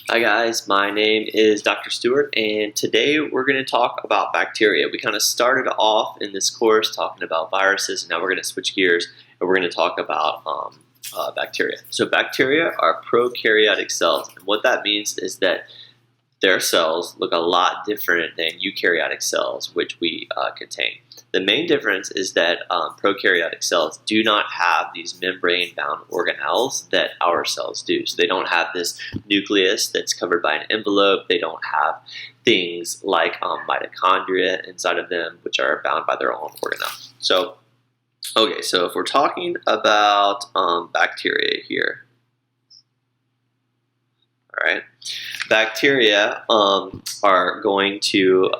Hi guys, my name is Dr. Stewart, and today we're going to talk about bacteria. We kind of started off in this course talking about viruses, and now we're going to switch gears and we're going to talk about bacteria. So bacteria are prokaryotic cells, and what that means is that their cells look a lot different than eukaryotic cells, which we contain. The main difference is that prokaryotic cells do not have these membrane-bound organelles that our cells do. So they don't have this nucleus that's covered by an envelope. They don't have things like mitochondria inside of them, which are bound by their own organelle. So, okay, so if we're talking about bacteria here, all right, bacteria are going to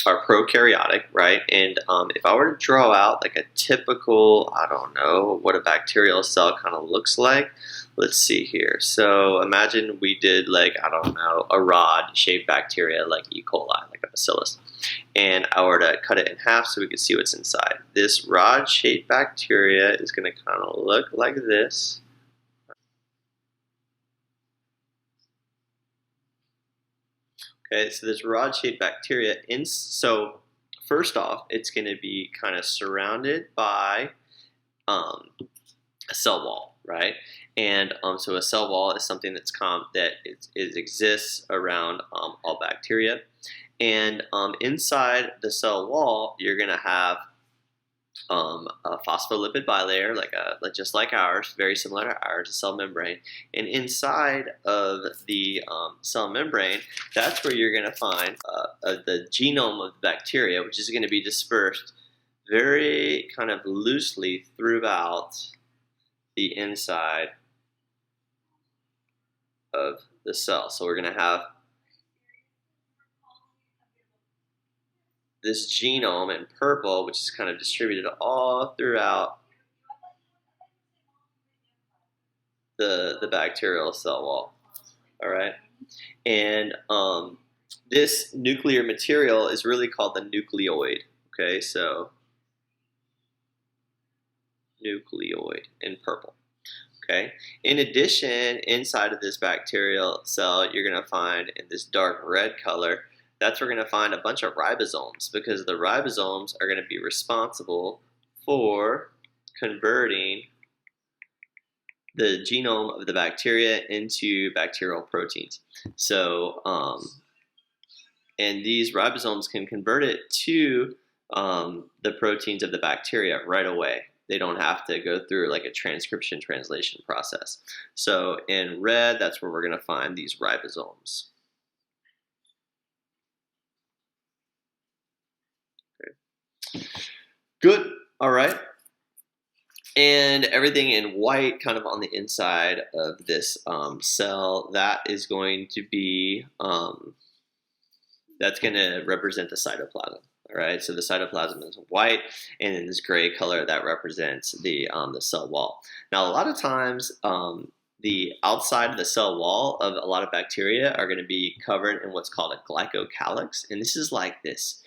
are prokaryotic, right? And if I were to draw out like a typical, I don't know what a bacterial cell kind of looks like. Let's see here. So imagine we did like, I don't know, a rod-shaped bacteria like E. coli, like a bacillus. And I were to cut it in half so we could see what's inside. This rod-shaped bacteria is going to kind of look like this. Okay, so this rod-shaped bacteria, so first off, it's going to be kind of surrounded by a cell wall, right? And so a cell wall is something that's exists around all bacteria. And inside the cell wall, you're going to have a phospholipid bilayer, just like ours, very similar to ours, a cell membrane. And inside of the cell membrane, that's where you're going to find the genome of the bacteria, which is going to be dispersed very kind of loosely throughout the inside of the cell. So we're going to have this genome in purple, which is kind of distributed all throughout the bacterial cell wall. All right, and this nuclear material is really called the nucleoid. Okay, so nucleoid in purple. Okay. In addition, inside of this bacterial cell, you're going to find in this dark red color, that's where we're going to find a bunch of ribosomes, because the ribosomes are going to be responsible for converting the genome of the bacteria into bacterial proteins. So, and these ribosomes can convert it to the proteins of the bacteria right away. They don't have to go through like a transcription translation process. So in red, that's where we're going to find these ribosomes. Okay. Good. All right. And everything in white kind of on the inside of this cell, that is going to be, that's going to represent the cytoplasm. All right, so the cytoplasm is white, and in this gray color that represents the cell wall. Now, a lot of times, the outside of the cell wall of a lot of bacteria are going to be covered in what's called a glycocalyx, and this is like this,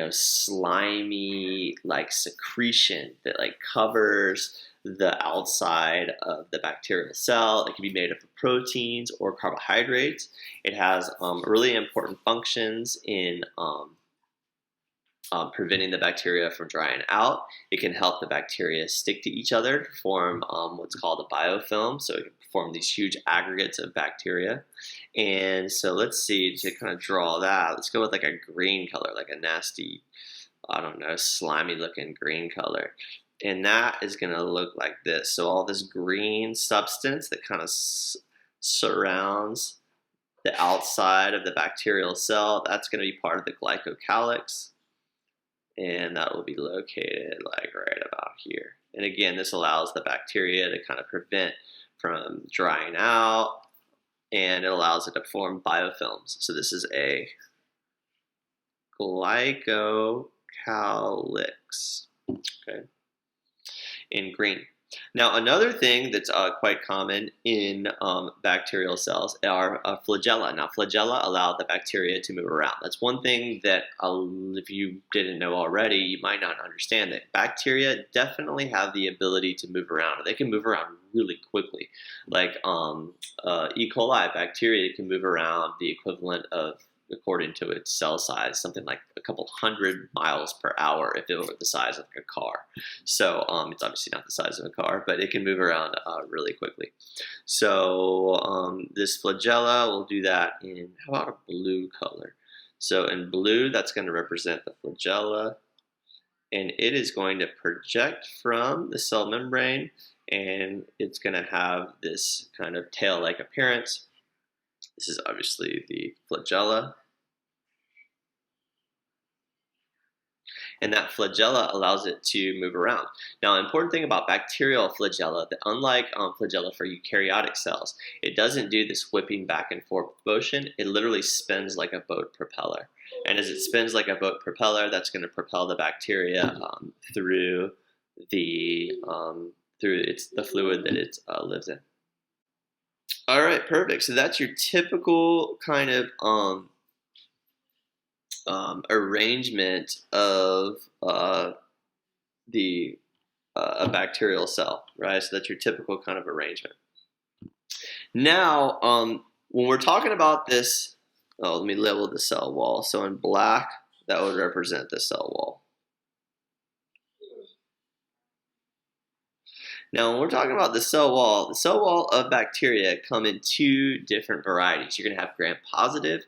slimy like secretion that like covers the outside of the bacterial cell. It can be made up of proteins or carbohydrates. It has really important functions in preventing the bacteria from drying out. It can help the bacteria stick to each other to form what's called a biofilm. So it can form these huge aggregates of bacteria. And so let's see, to kind of draw that, let's go with like a green color, like a nasty, I don't know, slimy looking green color. And that is going to look like this. So all this green substance that kind of surrounds the outside of the bacterial cell, that's going to be part of the glycocalyx. And that will be located like right about here. And again, this allows the bacteria to kind of prevent from drying out, and it allows it to form biofilms. So this is a glycocalyx, okay, in green. Now, another thing that's quite common in bacterial cells are flagella. Now, flagella allow the bacteria to move around. That's one thing that, if you didn't know already, you might not understand that bacteria definitely have the ability to move around. They can move around really quickly. Like E. coli bacteria can move around the equivalent of, according to its cell size, something like a couple 100 miles per hour if it were the size of a car. So it's obviously not the size of a car, but it can move around really quickly. So this flagella will do that in, how about a blue color? So in blue, that's going to represent the flagella, and it is going to project from the cell membrane, and it's going to have this kind of tail-like appearance. This is obviously the flagella. And that flagella allows it to move around. Now, an important thing about bacterial flagella, that unlike flagella for eukaryotic cells, it doesn't do this whipping back and forth motion. It literally spins like a boat propeller. And as it spins like a boat propeller, that's going to propel the bacteria through the fluid that it lives in. All right, perfect. So that's your typical kind of arrangement of a bacterial cell, right? So that's your typical kind of arrangement. Now, when we're talking about this, let me label the cell wall. So in black, that would represent the cell wall. Now, when we're talking about the cell wall of bacteria come in two different varieties. You're going to have gram-positive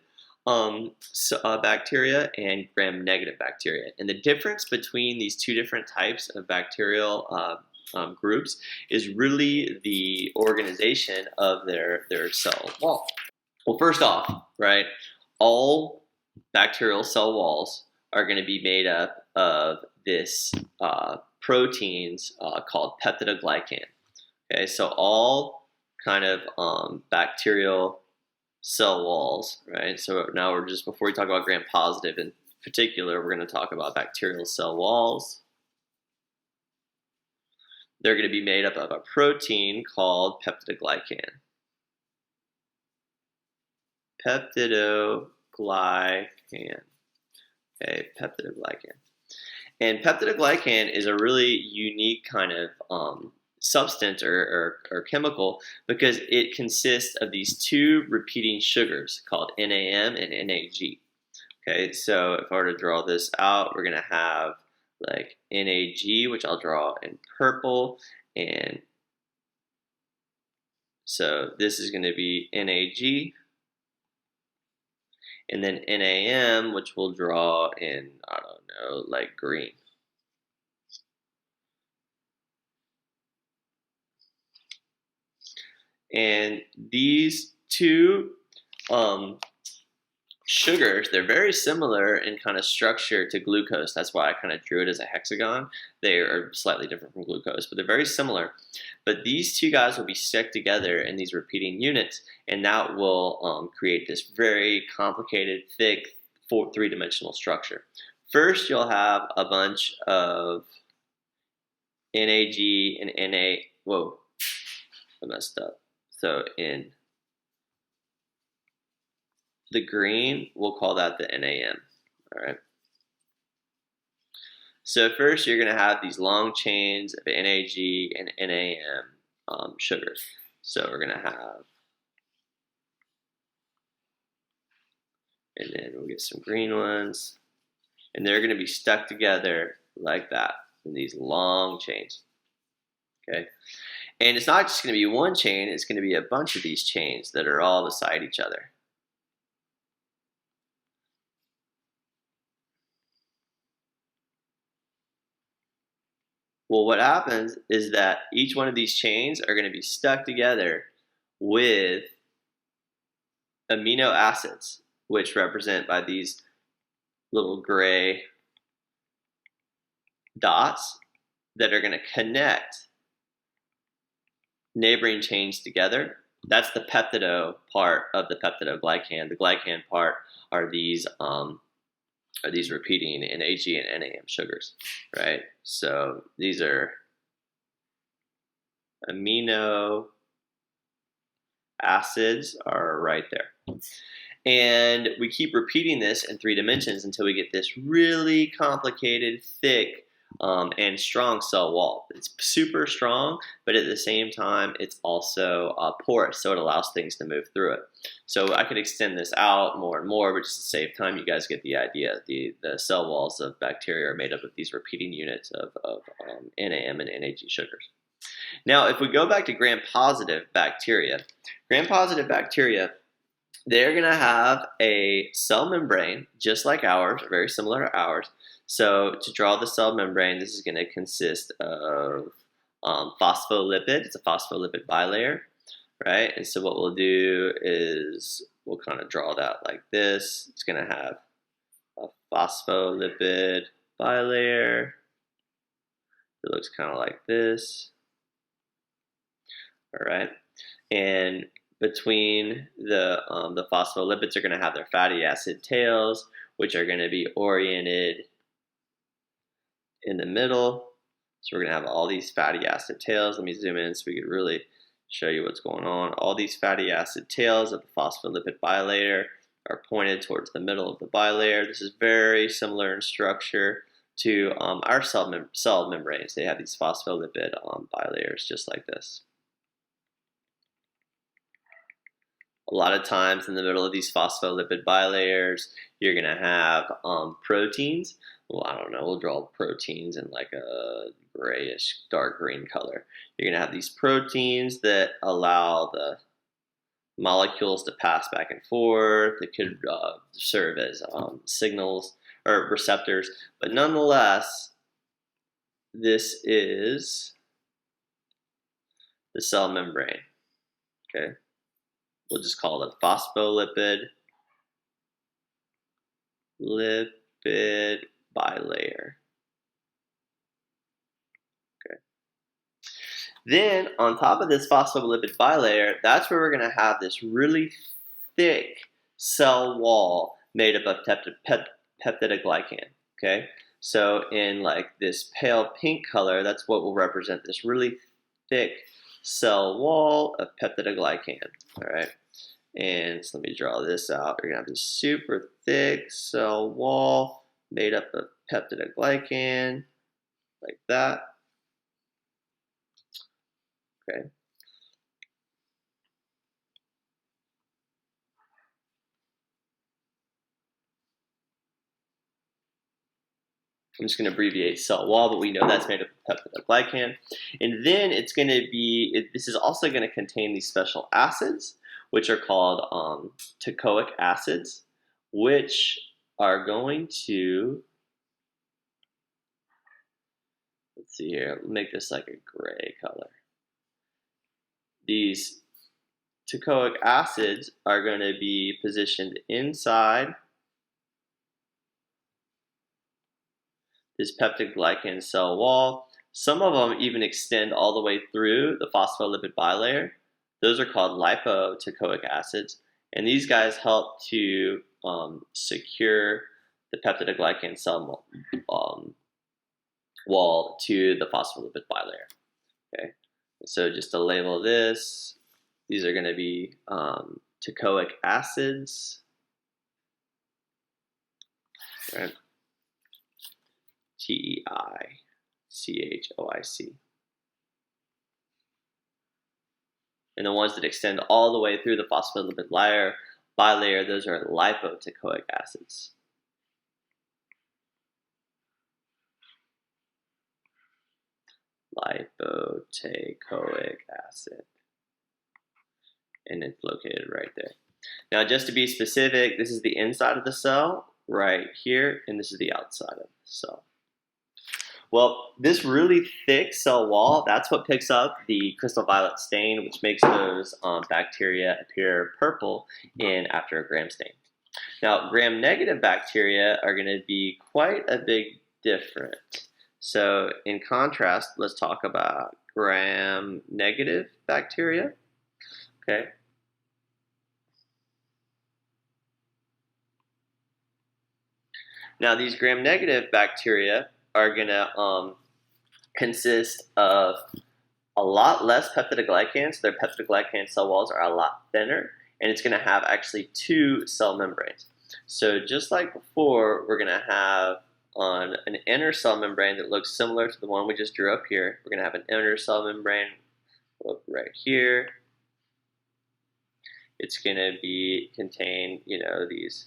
bacteria and gram-negative bacteria. And the difference between these two different types of bacterial groups is really the organization of their cell wall. Well, first off, right, all bacterial cell walls are going to be made up of this proteins called peptidoglycan. Okay, so all kind of bacterial cell walls, right? So now we're just, before we talk about gram-positive in particular, we're going to talk about bacterial cell walls. They're going to be made up of a protein called peptidoglycan. Peptidoglycan. Okay, peptidoglycan. And peptidoglycan is a really unique kind of substance or chemical because it consists of these two repeating sugars called NAM and NAG. Okay, so if I were to draw this out, we're going to have like NAG, which I'll draw in purple, and so this is going to be NAG, and then NAM, which we'll draw in, I don't know, like green. And these two sugars, they're very similar in kind of structure to glucose. That's why I kind of drew it as a hexagon. They are slightly different from glucose, but they're very similar. But these two guys will be stuck together in these repeating units, and that will create this very complicated, thick, three-dimensional structure. First, you'll have a bunch of NAG and NA. Whoa, I messed up. So in the green, we'll call that the NAM, all right? So first, you're going to have these long chains of NAG and NAM sugars. So we're going to have, and then we'll get some green ones, and they're going to be stuck together like that in these long chains, okay? And it's not just going to be one chain, it's going to be a bunch of these chains that are all beside each other. Well, what happens is that each one of these chains are going to be stuck together with amino acids, which represent by these little gray dots that are going to connect neighboring chains together. That's the peptido part of the peptidoglycan. The glycan part are these repeating NAG and NAM sugars, right? So these are amino acids are right there. And we keep repeating this in 3 dimensions until we get this really complicated, thick, and strong cell wall. It's super strong, but at the same time, it's also porous, so it allows things to move through it. So I could extend this out more and more, but just to save time, you guys get the idea. The cell walls of bacteria are made up of these repeating units of NAM and NAG sugars. Now, if we go back to gram-positive bacteria, they're going to have a cell membrane just like ours, very similar to ours. So to draw the cell membrane, this is going to consist of phospholipid. It's a phospholipid bilayer, right? And so what we'll do is we'll kind of draw that like this. It's going to have a phospholipid bilayer. It looks kind of like this. All right, and between the phospholipids are going to have their fatty acid tails, which are going to be oriented in the middle. So we're going to have all these fatty acid tails. Let me zoom in so we can really show you what's going on. All these fatty acid tails of the phospholipid bilayer are pointed towards the middle of the bilayer. This is very similar in structure to our cell membranes. They have these phospholipid bilayers just like this. A lot of times in the middle of these phospholipid bilayers, you're going to have proteins. Well, I don't know, we'll draw proteins in like a grayish, dark green color. You're going to have these proteins that allow the molecules to pass back and forth. It could serve as signals or receptors. But nonetheless, this is the cell membrane, okay? We'll just call it phospholipid bilayer. Okay. Then on top of this phospholipid bilayer, that's where we're going to have this really thick cell wall made up of peptidoglycan. Okay. So in like this pale pink color, that's what will represent this really thick cell wall of peptidoglycan. All right. And so let me draw this out. You're going to have this super thick cell wall made up of peptidoglycan, like that. Okay. I'm just going to abbreviate cell wall, but we know that's made up of peptidoglycan. And then it's going to be, this is also going to contain these special acids, which are called teichoic acids, which are going to, let's see here, make this like a gray color. These teichoic acids are going to be positioned inside this peptidoglycan cell wall. Some of them even extend all the way through the phospholipid bilayer. Those are called lipoteichoic acids, and these guys help to secure the peptidoglycan cell wall to the phospholipid bilayer. Okay, so just to label this, these are going to be teichoic acids. Right? TEICHOIC. And the ones that extend all the way through the phospholipid bilayer, those are lipoteichoic acids. Lipoteichoic acid. And it's located right there. Now, just to be specific, this is the inside of the cell right here, and this is the outside of the cell. Well, this really thick cell wall, that's what picks up the crystal violet stain, which makes those bacteria appear purple after a gram stain. Now, gram-negative bacteria are going to be quite a big different. So, in contrast, let's talk about gram-negative bacteria. Okay. Now, these gram-negative bacteria are going to consist of a lot less peptidoglycans, so their peptidoglycan cell walls are a lot thinner, and it's going to have actually two cell membranes. So just like before, we're going to have on an inner cell membrane that looks similar to the one we just drew up here. We're going to have an inner cell membrane right here. It's going to be contain, these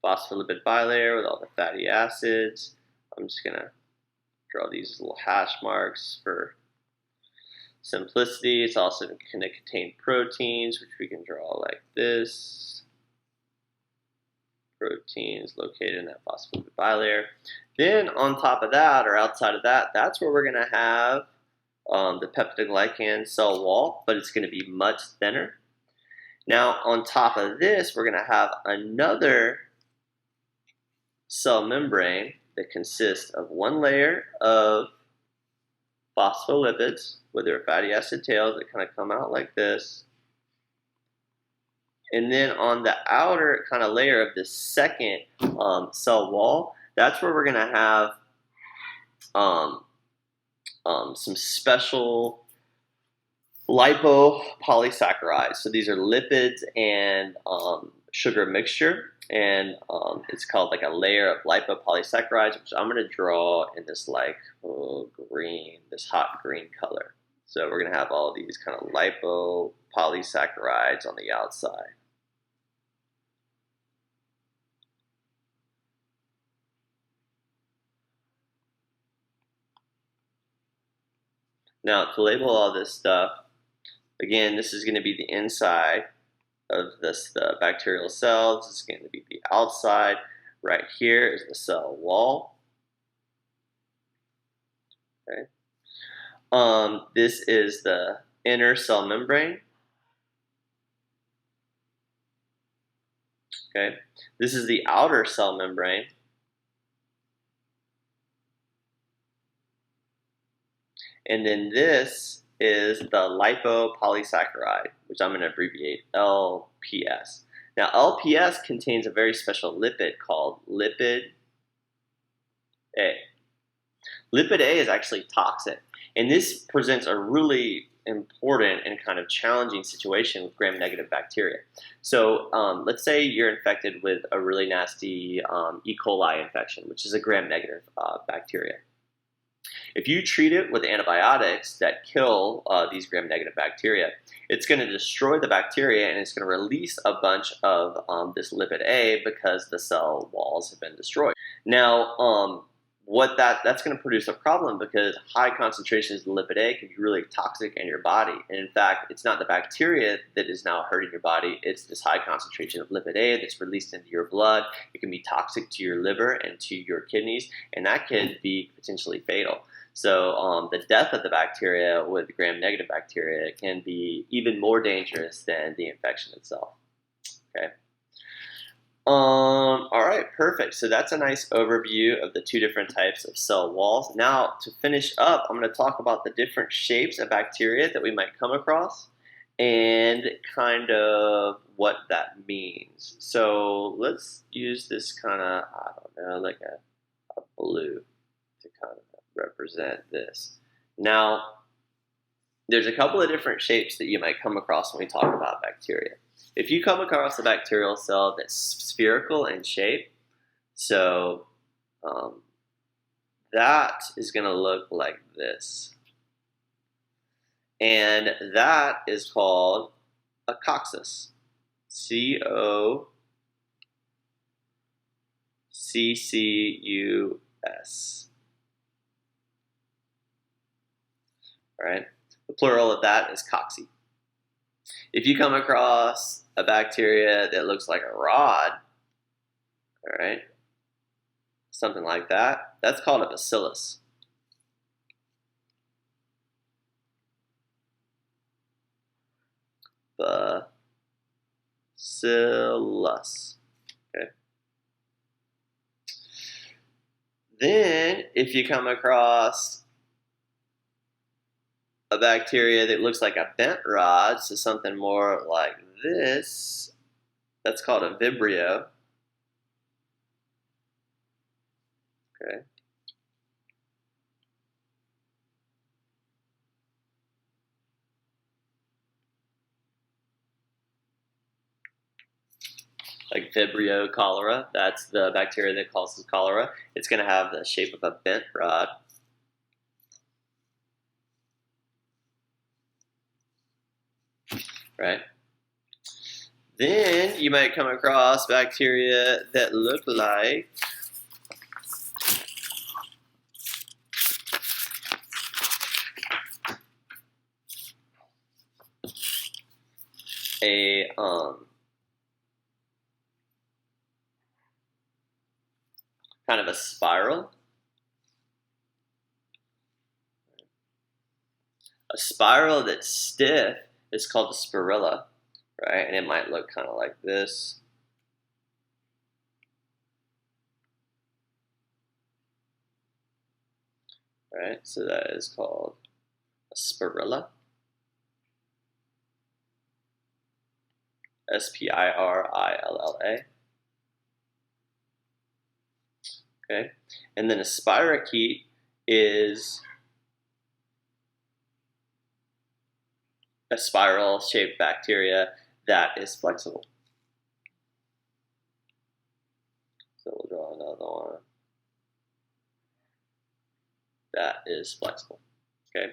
phospholipid bilayer with all the fatty acids. I'm just going to draw these little hash marks for simplicity. It's also going to contain proteins, which we can draw like this. Proteins located in that phospholipid bilayer. Then on top of that, or outside of that, that's where we're going to have the peptidoglycan cell wall, but it's going to be much thinner. Now on top of this, we're going to have another cell membrane that consists of one layer of phospholipids with their fatty acid tails that kind of come out like this. And then on the outer kind of layer of this second cell wall, that's where we're going to have some special lipopolysaccharides. So these are lipids and sugar mixture, and it's called like a layer of lipopolysaccharides, which I'm going to draw in this like green, this hot green color. So we're going to have all these kind of lipopolysaccharides on the outside. Now to label all this stuff, again, this is going to be the inside of the bacterial cells. This is going to be the outside. Right here is the cell wall. Okay. This is the inner cell membrane. Okay. This is the outer cell membrane. And then this is the lipopolysaccharide, which I'm going to abbreviate LPS. Now, LPS contains a very special lipid called lipid A. Lipid A is actually toxic, and this presents a really important and kind of challenging situation with gram-negative bacteria. So let's say you're infected with a really nasty E. coli infection, which is a gram-negative bacteria. If you treat it with antibiotics that kill these gram-negative bacteria, it's going to destroy the bacteria and it's going to release a bunch of this lipid A because the cell walls have been destroyed. Now, that's going to produce a problem because high concentrations of lipid A can be really toxic in your body. And in fact, it's not the bacteria that is now hurting your body, it's this high concentration of lipid A that's released into your blood. It can be toxic to your liver and to your kidneys, and that can be potentially fatal. So the death of the bacteria with gram-negative bacteria can be even more dangerous than the infection itself. Okay. All right, perfect. So that's a nice overview of the two different types of cell walls. Now, to finish up, I'm going to talk about the different shapes of bacteria that we might come across and kind of what that means. So let's use this kind of, I don't know, like a blue to kind of represent this. Now, there's a couple of different shapes that you might come across when we talk about bacteria. If you come across a bacterial cell that's spherical in shape, so that is going to look like this. And that is called a coccus. C-O-C-C-U-S. All right. The plural of that is cocci. If you come across a bacteria that looks like a rod, all right, something like that, that's called a bacillus. Bacillus. Okay. Then, if you come across a bacteria that looks like a bent rod, so something more like this, that's called a vibrio. Okay. like Vibrio cholera. That's the bacteria that causes cholera. It's going to have the shape of a bent rod. Right? Then you might come across bacteria that look like a kind of a spiral. A spiral that's stiff is called a spirilla, right? And it might look kind of like this. Right, so that is called a spirilla. S-P-I-R-I-L-L-A. Okay, and then a spirochete is a spiral-shaped bacteria that is flexible. So we'll draw another one that is flexible. Okay.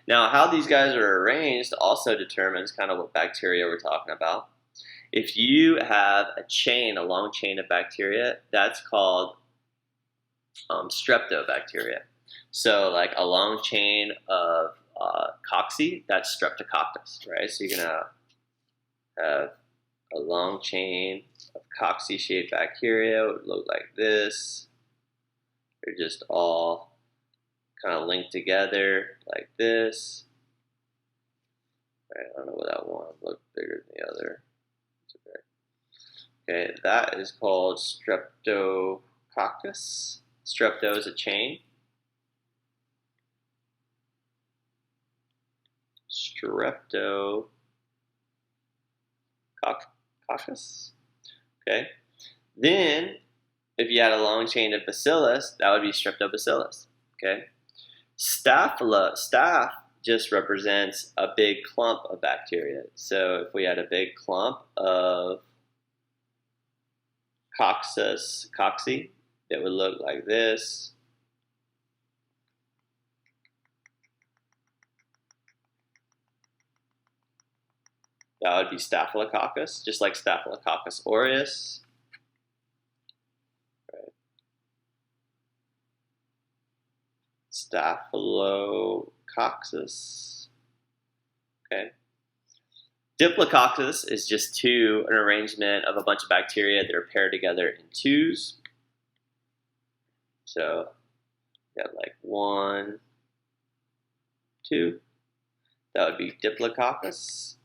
Now, how these guys are arranged also determines kind of what bacteria we're talking about. If you have a chain, a long chain of bacteria, that's called streptobacteria. So, like a long chain of cocci, that's streptococcus, right? So you're gonna have a long chain of cocci-shaped bacteria. It would look like this. They're just all kind of linked together like this. Right, I don't know what that one looked bigger than the other. Okay, that is called streptococcus. Strepto is a chain. Streptococcus. Okay. Then, if you had a long chain of bacillus, that would be streptobacillus. Okay. Staph just represents a big clump of bacteria. So if we had a big clump of cocci, that would look like this. That would be Staphylococcus, just like Staphylococcus aureus. Right. Staphylococcus. Okay. Diplococcus is just an arrangement of a bunch of bacteria that are paired together in twos. So you have like 1, 2. That would be Diplococcus.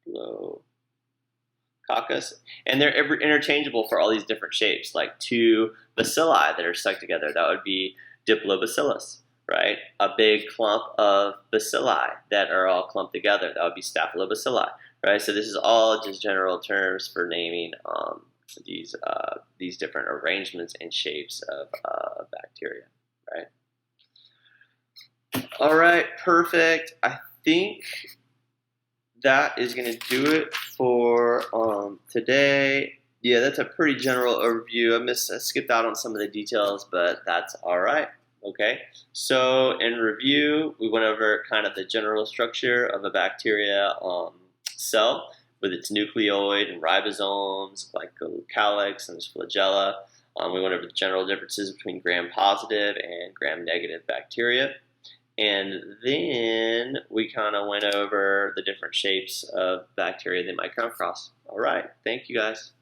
Diplococcus. And they're interchangeable for all these different shapes, like 2 bacilli that are stuck together. That would be Diplobacillus, right? A big clump of bacilli that are all clumped together. That would be Staphylobacilli, right? So this is all just general terms for naming these different arrangements and shapes of bacteria, right? All right, perfect. I think that is going to do it for today. Yeah, that's a pretty general overview. I skipped out on some of the details, but that's all right. Okay, so in review, we went over kind of the general structure of a bacteria cell with its nucleoid and ribosomes, glycocalyx and flagella. We went over the general differences between gram-positive and gram-negative bacteria. And then we kind of went over the different shapes of bacteria they might come across. All right, thank you guys.